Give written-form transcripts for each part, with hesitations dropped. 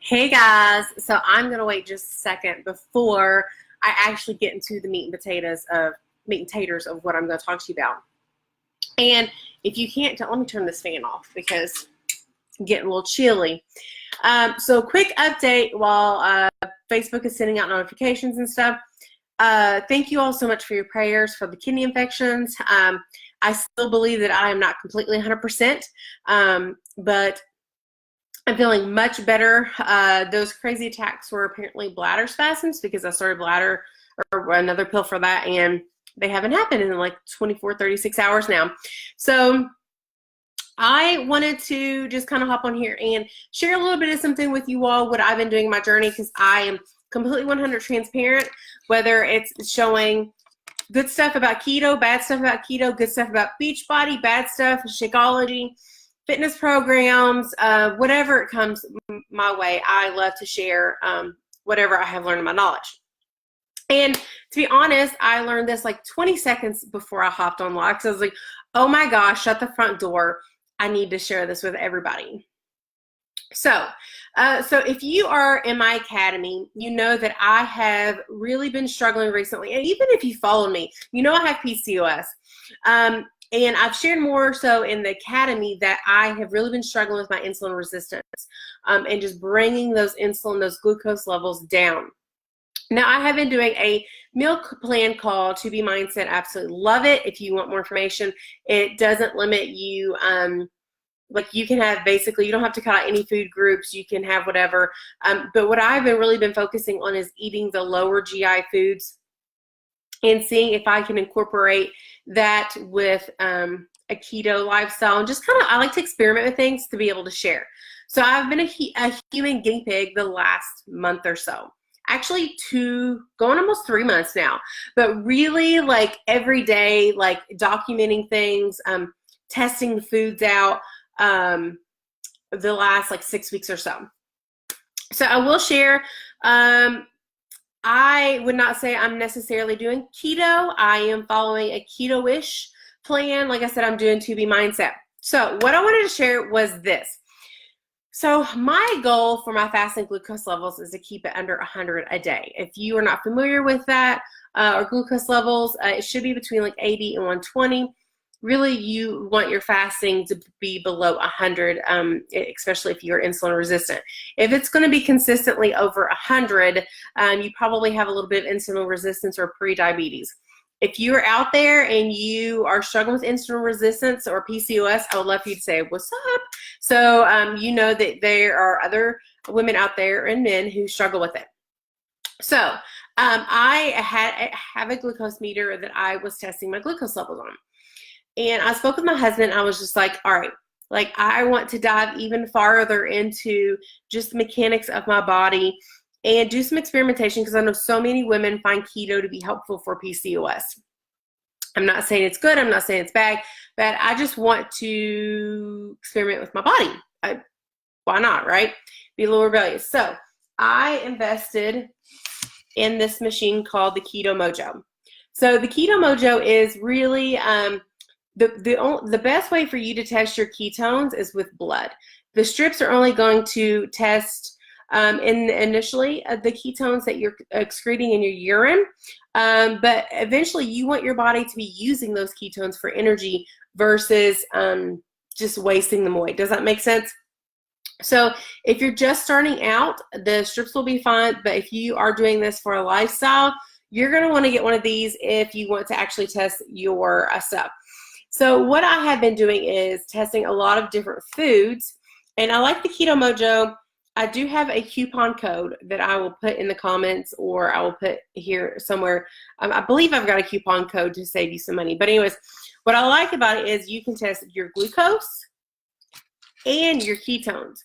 Hey guys, so I'm gonna wait just a second before I actually get into the meat and taters of what I'm gonna talk to you about. And if you can't tell, let me turn this fan off because it's getting a little chilly. So quick update while Facebook is sending out notifications and stuff. Thank you all so much for your prayers for the kidney infections. I still believe that I am not completely 100%, but I'm feeling much better. Those crazy attacks were apparently bladder spasms because I started bladder or another pill for that, and they haven't happened in like 24, 36 hours now. So I wanted to just kind of hop on here and share a little bit of something with you all, what I've been doing in my journey, because I am completely 100 transparent, whether it's showing good stuff about keto, bad stuff about keto, good stuff about Beachbody, bad stuff, Shakeology, fitness programs, whatever it comes my way, I love to share whatever I have learned in my knowledge. And to be honest, I learned this like 20 seconds before I hopped on live, because I was like, oh my gosh, shut the front door. I need to share this with everybody. So if you are in my academy, you know that I have really been struggling recently. And even if you follow me, you know I have PCOS. And I've shared more so in the academy that I have really been struggling with my insulin resistance and just bringing those glucose levels down. Now, I have been doing a meal plan called To Be Mindset. Absolutely love it. If you want more information, it doesn't limit you. Like you can have basically, you don't have to cut out any food groups. You can have whatever. But what I've really been focusing on is eating the lower GI foods and seeing if I can incorporate that with a keto lifestyle, and just kind of, I like to experiment with things to be able to share. So I've been a human guinea pig the last month or so. Actually going almost 3 months now, but really like every day, like documenting things, testing the foods out the last like 6 weeks or so. So I will share, I would not say I'm necessarily doing keto. I am following a keto-ish plan. Like I said, I'm doing To Be Mindset. So what I wanted to share was this. So my goal for my fasting glucose levels is to keep it under 100 a day. If you are not familiar with that or glucose levels, it should be between like 80 and 120. Really, you want your fasting to be below 100, especially if you're insulin resistant. If it's going to be consistently over 100, you probably have a little bit of insulin resistance or pre-diabetes. If you're out there and you are struggling with insulin resistance or PCOS, I would love for you to say, what's up? So you know that there are other women out there and men who struggle with it. So I have a glucose meter that I was testing my glucose levels on. And I spoke with my husband. I was just like, all right, like I want to dive even farther into just the mechanics of my body and do some experimentation, because I know so many women find keto to be helpful for PCOS. I'm not saying it's good. I'm not saying it's bad, but I just want to experiment with my body. Why not, right? Be a little rebellious. So I invested in this machine called the Keto Mojo. So the Keto Mojo is really the best way for you to test your ketones is with blood. The strips are only going to test initially the ketones that you're excreting in your urine, but eventually you want your body to be using those ketones for energy versus just wasting them away. Does that make sense? So if you're just starting out, the strips will be fine, but if you are doing this for a lifestyle, you're going to want to get one of these if you want to actually test your stuff. So what I have been doing is testing a lot of different foods, and I like the Keto Mojo. I do have a coupon code that I will put in the comments, or I will put here somewhere. I believe I've got a coupon code to save you some money. But anyways, what I like about it is you can test your glucose and your ketones.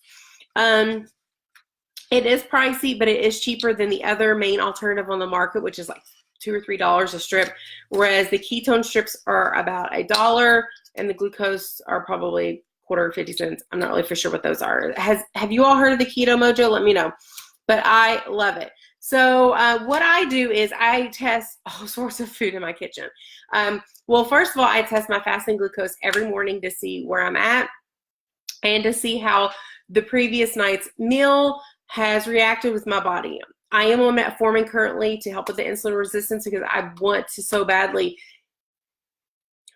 It is pricey, but it is cheaper than the other main alternative on the market, which is like $2 or $3 a strip, whereas the ketone strips are about $1 and the glucose are probably quarter or 50 cents. I'm not really for sure what those are. Have you all heard of the Keto Mojo? Let me know. But I love it. So what I do is I test all sorts of food in my kitchen. Well, first of all, I test my fasting glucose every morning to see where I'm at and to see how the previous night's meal has reacted with my body. I am on metformin currently to help with the insulin resistance because I want to so badly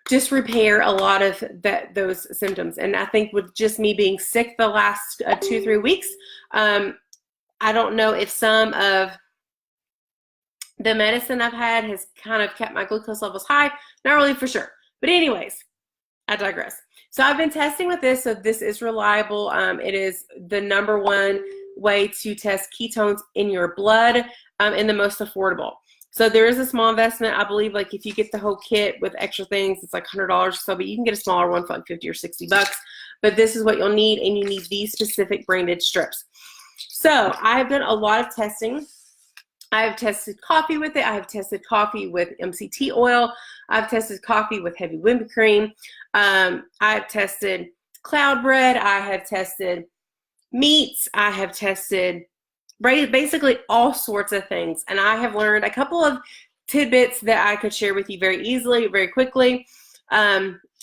just repair a lot of those symptoms. And I think with just me being sick the last 2-3 weeks, I don't know if some of the medicine I've had has kind of kept my glucose levels high. Not really for sure. But anyways, I digress. So I've been testing with this. So this is reliable. It is the #1 way to test ketones in your blood and the most affordable. So there is a small investment. I believe like if you get the whole kit with extra things, it's like $100 or so, but you can get a smaller one for like 50 or 60 bucks. But this is what you'll need, and you need these specific branded strips. So I've done a lot of testing. I've tested coffee with it. I've tested coffee with MCT oil. I've tested coffee with heavy whipping cream. I've tested cloud bread. I have tested meats. I have tested basically all sorts of things. And I have learned a couple of tidbits that I could share with you very easily, very quickly.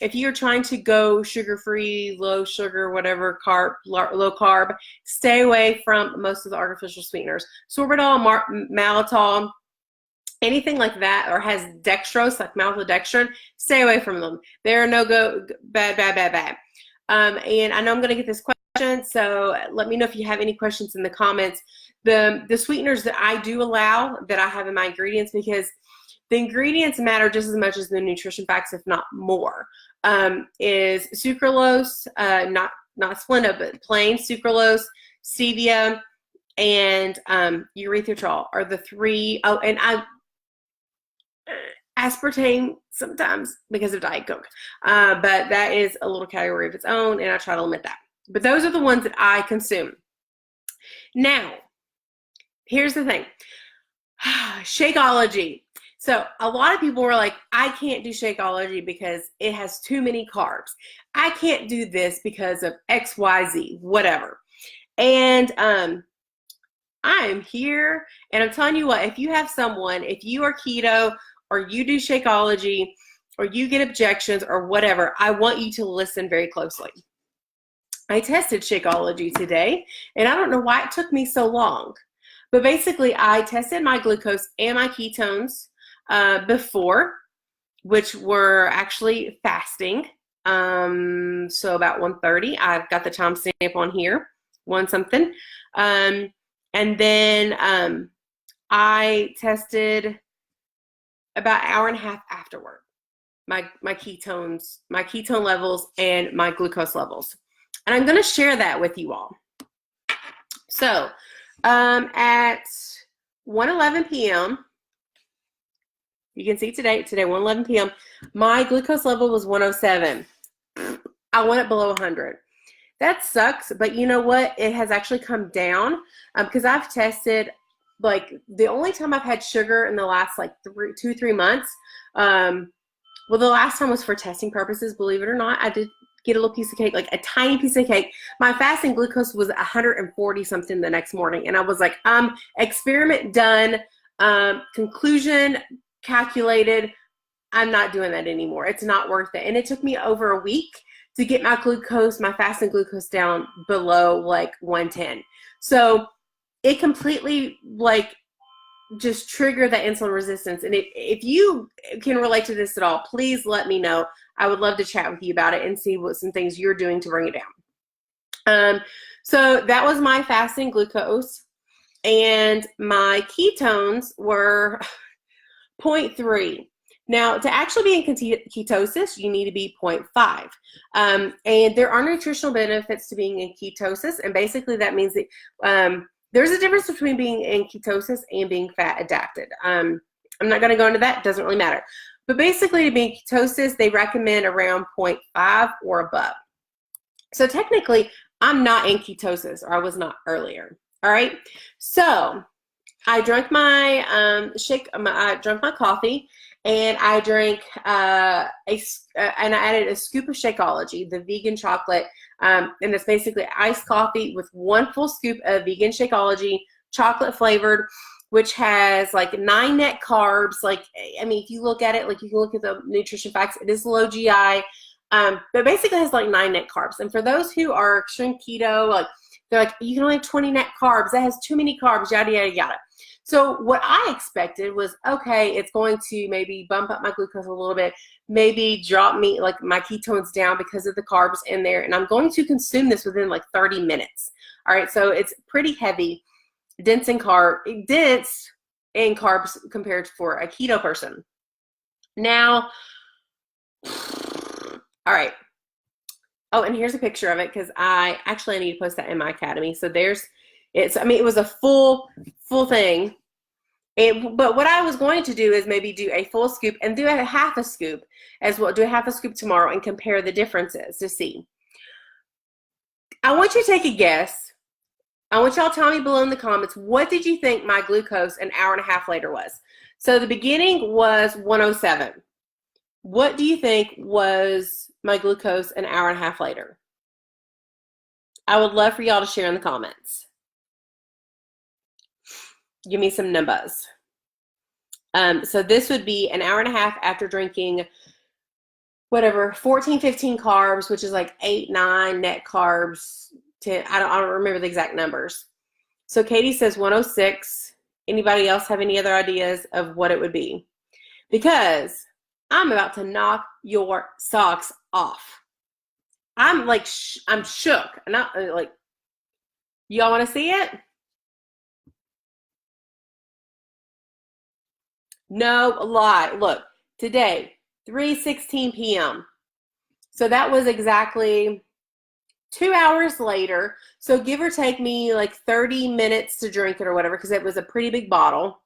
If you're trying to go sugar-free, low sugar, whatever, low carb, stay away from most of the artificial sweeteners. Sorbitol, maltol, anything like that, or has dextrose, like maltodextrin, stay away from them. They're no-go, bad. And I know I'm going to get this question, so let me know if you have any questions in the comments. The sweeteners that I do allow, that I have in my ingredients, because the ingredients matter just as much as the nutrition facts, if not more, is sucralose, not Splenda, but plain sucralose, stevia, and erythritol are the 3. Oh, and aspartame sometimes because of Diet Coke, but that is a little category of its own, and I try to limit that. But those are the ones that I consume. Now, here's the thing. Shakeology. So a lot of people were like, I can't do Shakeology because it has too many carbs. I can't do this because of XYZ, whatever. And I'm here, and I'm telling you what, if you have someone, if you are keto or you do Shakeology or you get objections or whatever, I want you to listen very closely. I tested Shakeology today, and I don't know why it took me so long. But basically, I tested my glucose and my ketones before, which were actually fasting. So about 1:30. I've got the time stamp on here, 1 something. And then I tested about an hour and a half afterward, my ketones, my ketone levels, and my glucose levels. And I'm going to share that with you all. So at 1:11 p.m., you can see today 1:11 p.m., my glucose level was 107. I want it below 100. That sucks, but you know what? It has actually come down because I've tested, like, the only time I've had sugar in the last, like, 2-3 months, well, the last time was for testing purposes, believe it or not. I did get a little piece of cake, like a tiny piece of cake. My fasting glucose was 140 something the next morning, and I was like, experiment done, conclusion calculated. I'm not doing that anymore. It's not worth it. And it took me over a week to get my glucose, my fasting glucose down below like 110. So it completely like just triggered that insulin resistance. And if you can relate to this at all, please let me know. I would love to chat with you about it and see what some things you're doing to bring it down. So that was my fasting glucose, and my ketones were 0.3. Now, to actually be in ketosis, you need to be 0.5. And there are nutritional benefits to being in ketosis, and basically that means that there's a difference between being in ketosis and being fat adapted. I'm not going to go into that. It doesn't really matter. But basically, to be in ketosis, they recommend around 0.5 or above. So technically, I'm not in ketosis, or I was not earlier. All right. So I drank my I drank my coffee, and I drank and I added a scoop of Shakeology, the vegan chocolate, and it's basically iced coffee with 1 full scoop of vegan Shakeology, chocolate flavored, which has like 9 net carbs. Like, I mean, if you look at it, like you can look at the nutrition facts, it is low GI, but basically has like 9 net carbs. And for those who are extreme keto, like they're like, you can only have 20 net carbs. That has too many carbs, yada, yada, yada. So what I expected was, okay, it's going to maybe bump up my glucose a little bit, maybe drop me like my ketones down because of the carbs in there. And I'm going to consume this within like 30 minutes. All right. So it's pretty heavy, dense in carbs compared to for a keto person. Now, all right. Oh, and here's a picture of it because I need to post that in my academy. So it was a full thing. But what I was going to do is maybe do a full scoop and do a half a scoop as well. Do a half a scoop tomorrow and compare the differences to see. I want you to take a guess. I want y'all to tell me below in the comments, what did you think my glucose an hour and a half later was? So the beginning was 107. What do you think was my glucose an hour and a half later? I would love for y'all to share in the comments. Give me some numbers. So this would be an hour and a half after drinking whatever, 14, 15 carbs, which is like 8, 9 net carbs. 10, I don't remember the exact numbers. So Katie says 106. Anybody else have any other ideas of what it would be? Because I'm about to knock your socks off. I'm like, I'm shook. Not like, y'all want to see it? No lie. Look, today, 3:16 p.m. So that was exactly 2 hours later. So give or take me like 30 minutes to drink it or whatever, because it was a pretty big bottle.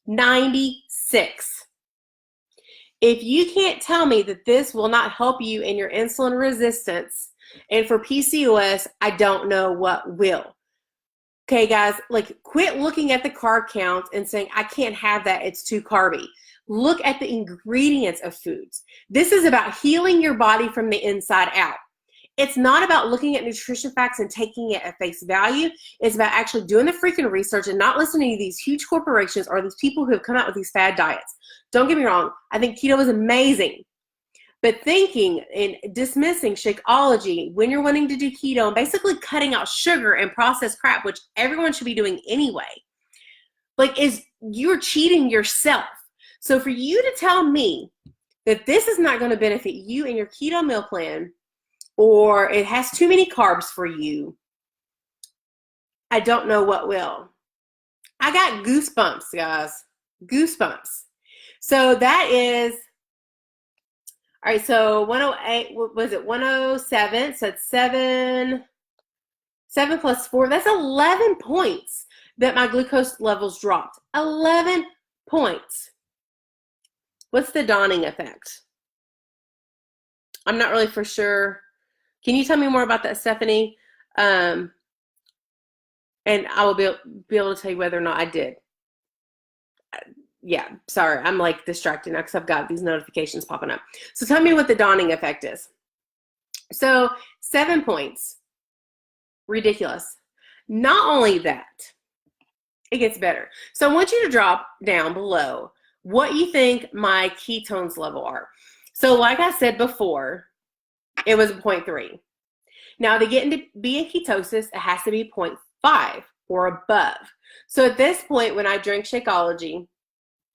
96. If you can't tell me that this will not help you in your insulin resistance and for PCOS, I don't know what will. Okay, guys, like quit looking at the carb count and saying, I can't have that, it's too carby. Look at the ingredients of foods. This is about healing your body from the inside out. It's not about looking at nutrition facts and taking it at face value. It's about actually doing the freaking research and not listening to these huge corporations or these people who have come out with these fad diets. Don't get me wrong. I think keto is amazing. But thinking and dismissing Shakeology when you're wanting to do keto and basically cutting out sugar and processed crap, which everyone should be doing anyway, like you're cheating yourself. So for you to tell me that this is not going to benefit you in your keto meal plan, or it has too many carbs for you, I don't know what will. I got goosebumps, guys. Goosebumps. So that is, all right, so 108, was it 107? So it's 7 plus 4. That's 11 points that my glucose levels dropped. 11 points. What's the dawning effect? I'm not really for sure. Can you tell me more about that, Stephanie? And I will be able to tell you whether or not I did. Yeah, sorry, I'm like distracted now because I've got these notifications popping up. So tell me what the dawning effect is. So 7 points. Ridiculous. Not only that, it gets better. So I want you to drop down below what you think my ketones level are. So like I said before, it was 0.3. Now to get into be in ketosis, it has to be 0.5 or above. So at this point, when I drink Shakeology,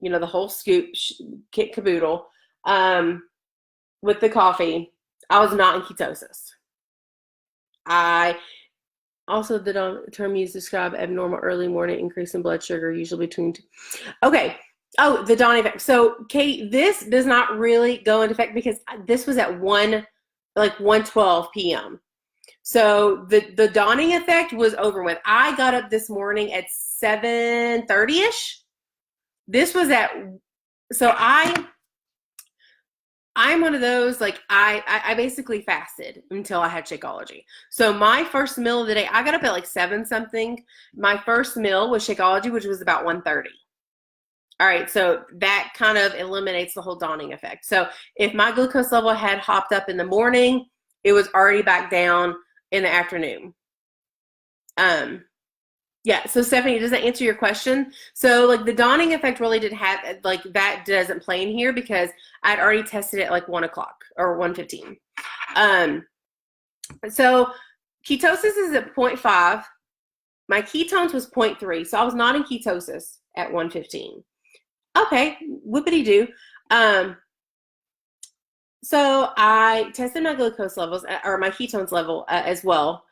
you know, the whole scoop, kit caboodle, with the coffee, I was not in ketosis. Also, the term used to describe abnormal early morning increase in blood sugar, usually between two. Okay. Oh, the dawning effect. So, Katie, this does not really go into effect because this was at 1:12 p.m. So the dawning effect was over with. I got up this morning at 7:30ish. This was so I'm one of those, like, I basically fasted until I had Shakeology. So my first meal of the day, I got up at like 7 something. My first meal was Shakeology, which was about 1:30. All right, so that kind of eliminates the whole dawning effect. So if my glucose level had hopped up in the morning, it was already back down in the afternoon. Yeah, so Stephanie, does that answer your question? So like the dawning effect really did have, like, that doesn't play in here because I'd already tested it at like 1 o'clock or 1:15. So Ketosis is at 0.5. My ketones was 0.3, so I was not in ketosis at 115. Okay, whoopity-doo. So I tested my glucose levels, or my ketones level as well.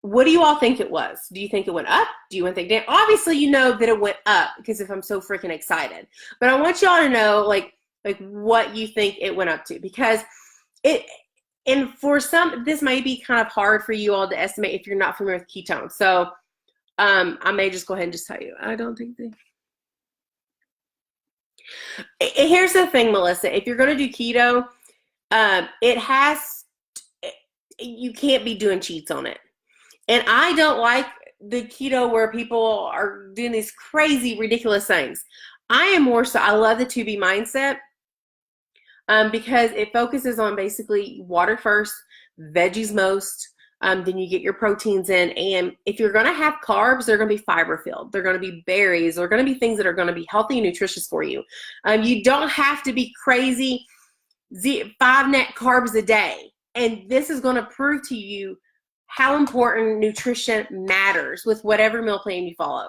What do you all think it was? Do you think it went up? Do you think down? Obviously, you know that it went up because if I'm so freaking excited. But I want y'all to know, like what you think it went up to, because and for some, this may be kind of hard for you all to estimate if you're not familiar with ketones. So I may just go ahead and just tell you. I don't think Here's the thing, Melissa. If you're going to do keto, you can't be doing cheats on it. And I don't like the keto where people are doing these crazy, ridiculous things. I love the 2B mindset because it focuses on basically water first, veggies most, then you get your proteins in. And if you're going to have carbs, they're going to be fiber filled. They're going to be berries. They're going to be things that are going to be healthy and nutritious for you. You don't have to be crazy 5 net carbs a day. And this is going to prove to you how important nutrition matters with whatever meal plan you follow.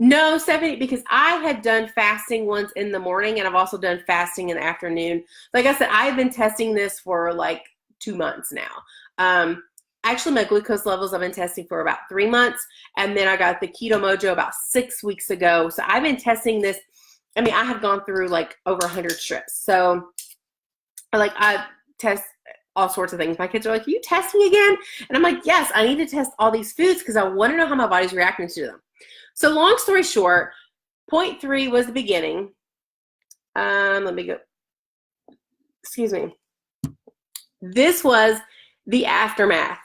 No, Stephanie, because I had done fasting once in the morning and I've also done fasting in the afternoon. Like I said, I've been testing this for like 2 months now. Actually, my glucose levels I've been testing for about 3 months, and then I got the Keto Mojo about 6 weeks ago. So I've been testing this. I mean, I have gone through like over 100 strips. So like I test all sorts of things. My kids are like, are you testing again? And I'm like, yes, I need to test all these foods because I want to know how my body's reacting to them. So long story short, 0.3 was the beginning. Let me go. Excuse me. This was the aftermath.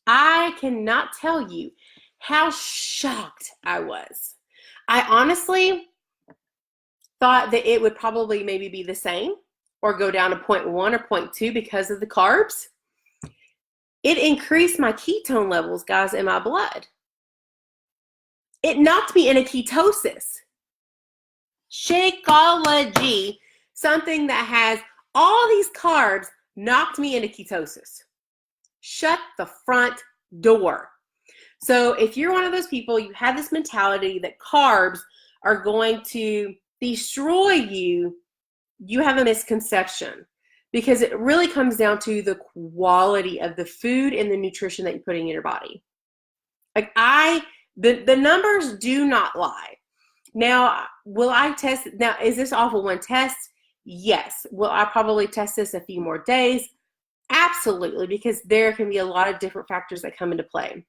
I cannot tell you how shocked I was. I honestly thought that it would probably maybe be the same or go down to 0.1 or 0.2 because of the carbs. It increased my ketone levels, guys, in my blood. It knocked me into ketosis. Shakeology, something that has all these carbs, knocked me into ketosis. Shut the front door. So if you're one of those people, you have this mentality that carbs are going to destroy you, you have a misconception, because it really comes down to the quality of the food and the nutrition that you're putting in your body. Like the numbers do not lie. Now, will I test? Now, is this off of one test? Yes. Will I probably test this a few more days? Absolutely, because there can be a lot of different factors that come into play.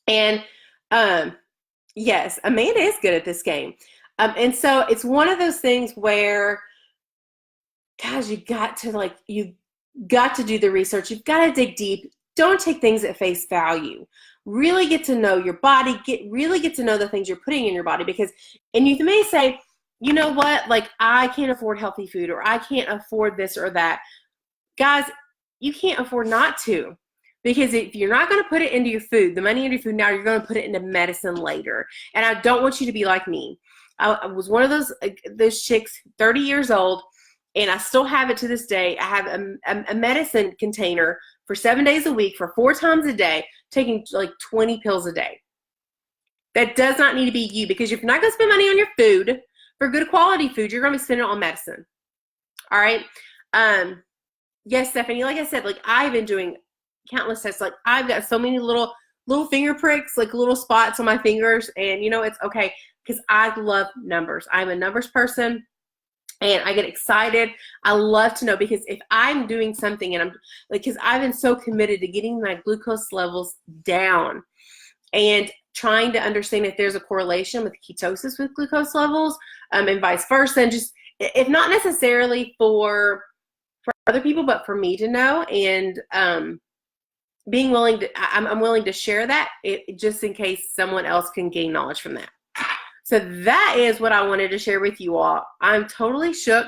And yes, Amanda is good at this game. And so it's one of those things where, guys, you got to do the research. You've got to dig deep. Don't take things at face value. Really get to know your body. Really get to know the things you're putting in your body, because, and you may say, you know what, like I can't afford healthy food, or I can't afford this or that. Guys, you can't afford not to. Because if you're not going to put it into your food, the money into your food now, you're going to put it into medicine later. And I don't want you to be like me. I was one of those chicks, 30 years old, and I still have it to this day. I have a medicine container for 7 days a week for 4 times a day, taking like 20 pills a day. That does not need to be you, because if you're not going to spend money on your food, for good quality food, you're going to be spending it on medicine. All right. Yes, Stephanie, like I said, like I've been doing countless tests. Like I've got so many little finger pricks, like little spots on my fingers, and you know, it's okay because I love numbers. I'm a numbers person and I get excited. I love to know, because if I'm doing something and I'm like, because I've been so committed to getting my glucose levels down and trying to understand if there's a correlation with ketosis with glucose levels, and vice versa, and just, if not necessarily for other people, but for me to know, and being willing to, I'm willing to share that just in case someone else can gain knowledge from that. So that is what I wanted to share with you all. I'm totally shook.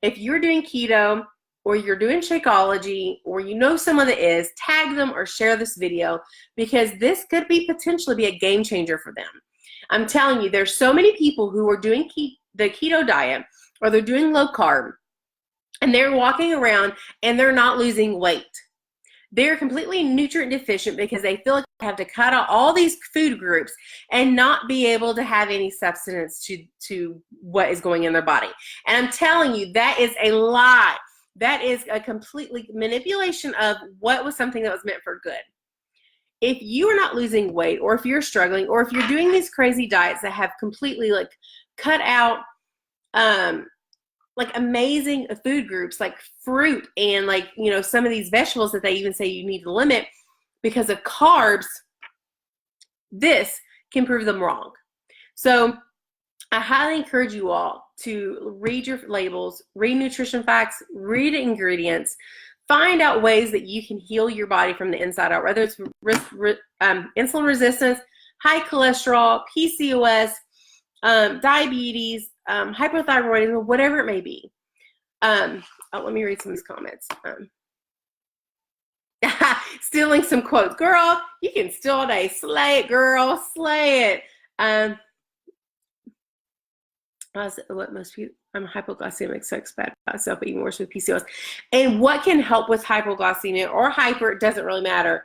If you're doing keto or you're doing Shakeology, or you know someone that is, tag them or share this video, because this could potentially be a game changer for them. I'm telling you, there's so many people who are doing the keto diet, or they're doing low carb, and they're walking around and they're not losing weight. They're completely nutrient deficient because they feel like they have to cut out all these food groups and not be able to have any substance to what is going in their body. And I'm telling you, that is a lie. That is a completely manipulation of what was something that was meant for good. If you are not losing weight, or if you're struggling, or if you're doing these crazy diets that have completely like cut out like amazing food groups like fruit and like, you know, some of these vegetables that they even say you need to limit because of carbs, this can prove them wrong. So I highly encourage you all to read your labels, read nutrition facts, read ingredients, find out ways that you can heal your body from the inside out, whether it's insulin resistance, high cholesterol, PCOS, diabetes, hypothyroidism, whatever it may be. Let me read some of these comments. Stealing some quotes. Girl, you can steal all day. Slay it, girl. Slay it. What most people, I'm hypoglycemic, so expect myself, but even worse with PCOS. And what can help with hypoglycemia or hyper, it doesn't really matter.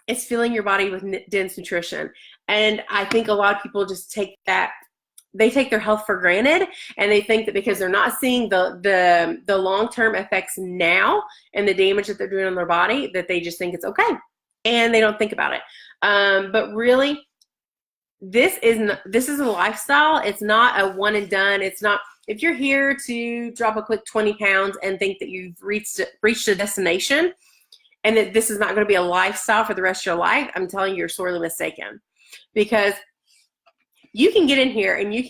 It's filling your body with dense nutrition. And I think a lot of people just take that, they take their health for granted, and they think that because they're not seeing the long-term effects now and the damage that they're doing on their body, that they just think it's okay, and they don't think about it. But really, this is a lifestyle. It's not a one and done. It's not, if you're here to drop a quick 20 pounds and think that you've reached a destination and that this is not going to be a lifestyle for the rest of your life, I'm telling you, you're sorely mistaken. Because you can get in here and you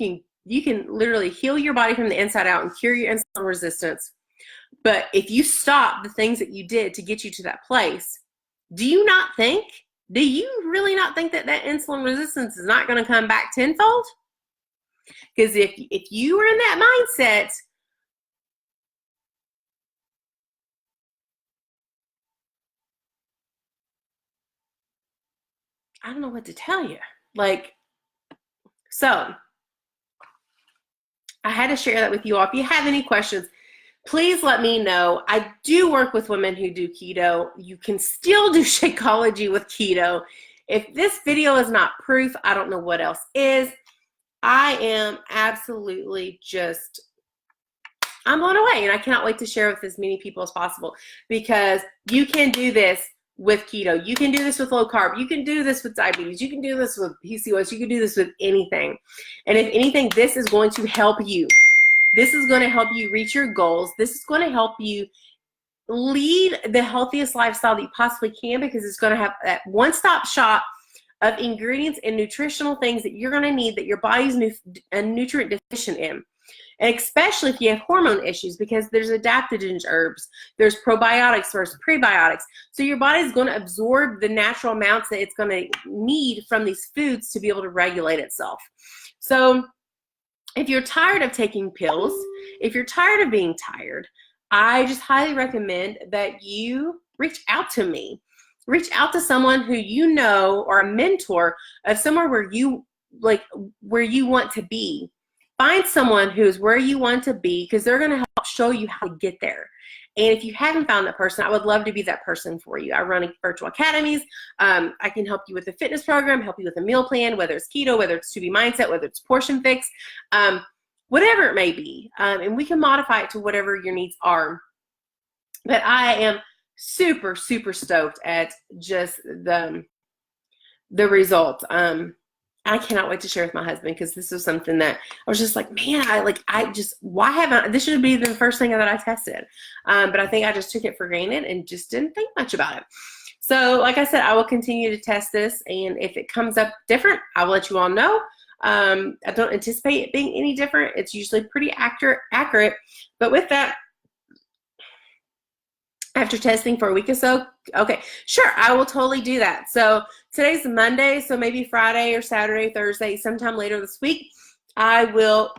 can literally heal your body from the inside out and cure your insulin resistance. But if you stop the things that you did to get you to that place, do you really not think that insulin resistance is not going to come back tenfold? Because if you are in that mindset, I don't know what to tell you. Like, so I had to share that with you all. If you have any questions, please let me know. I do work with women who do keto. You can still do Shakeology with keto. If this video is not proof, I don't know what else is. I am absolutely just, I'm blown away, and I cannot wait to share with as many people as possible, because you can do this with keto. You can do this with low carb. You can do this with diabetes. You can do this with PCOS. You can do this with anything. And if anything, this is going to help you. This is going to help you reach your goals. This is going to help you lead the healthiest lifestyle that you possibly can, because it's going to have that one-stop shop of ingredients and nutritional things that you're going to need, that your body's nutrient deficient in. And especially if you have hormone issues, because there's adaptogens herbs, there's probiotics versus prebiotics. So your body's going to absorb the natural amounts that it's going to need from these foods to be able to regulate itself. So if you're tired of taking pills, if you're tired of being tired, I just highly recommend that you reach out to me. Reach out to someone who you know, or a mentor of somewhere where you want to be. Find someone who's where you want to be, because they're going to help show you how to get there. And if you haven't found that person, I would love to be that person for you. I run virtual academies. I can help you with a fitness program, help you with a meal plan, whether it's keto, whether it's 2B mindset, whether it's portion fix, whatever it may be. And we can modify it to whatever your needs are. But I am super, super stoked at just the results. I cannot wait to share with my husband, because this is something that I was just like, man, why haven't, this should be the first thing that I tested. But I think I just took it for granted and just didn't think much about it. So like I said, I will continue to test this, and if it comes up different, I will let you all know. I don't anticipate it being any different. It's usually pretty accurate. But with that, after testing for a week or so, okay, sure, I will totally do that. So today's Monday, so maybe Friday or Saturday, Thursday, sometime later this week, I will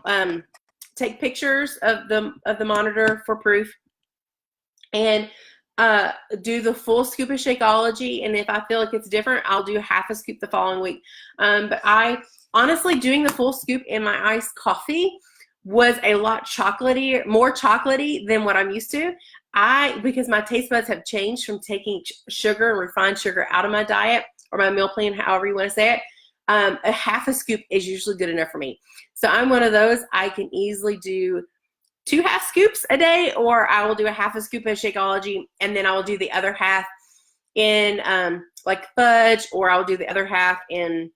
take pictures of the monitor for proof, and do the full scoop of Shakeology. And if I feel like it's different, I'll do half a scoop the following week. But I honestly, doing the full scoop in my iced coffee was a lot chocolatey, more chocolatey than what I'm used to. Because my taste buds have changed from taking sugar and refined sugar out of my diet or my meal plan, however you want to say it, a half a scoop is usually good enough for me. So I'm one of those. I can easily do 2 half scoops a day, or I will do a half a scoop of Shakeology, and then I will do the other half in like fudge, or I'll do the other half in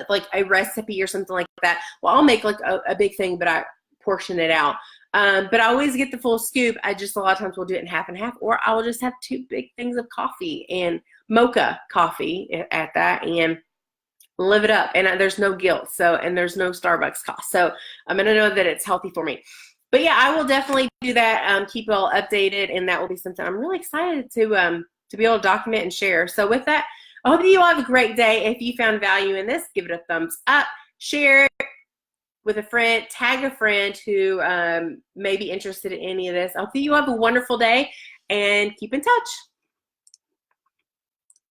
like a recipe or something like that. Well, I'll make like a big thing, but I portion it out. But I always get the full scoop. I just a lot of times will do it in half and half, or I will just have 2 big things of coffee and mocha coffee at that, and live it up. And there's no guilt. So, and there's no Starbucks cost. So I'm going to know that it's healthy for me. But yeah, I will definitely do that. Keep you all updated, and that will be something I'm really excited to be able to document and share. So with that, I hope you all have a great day. If you found value in this, give it a thumbs up, share it with a friend, tag a friend who may be interested in any of this. I hope you have a wonderful day, and keep in touch.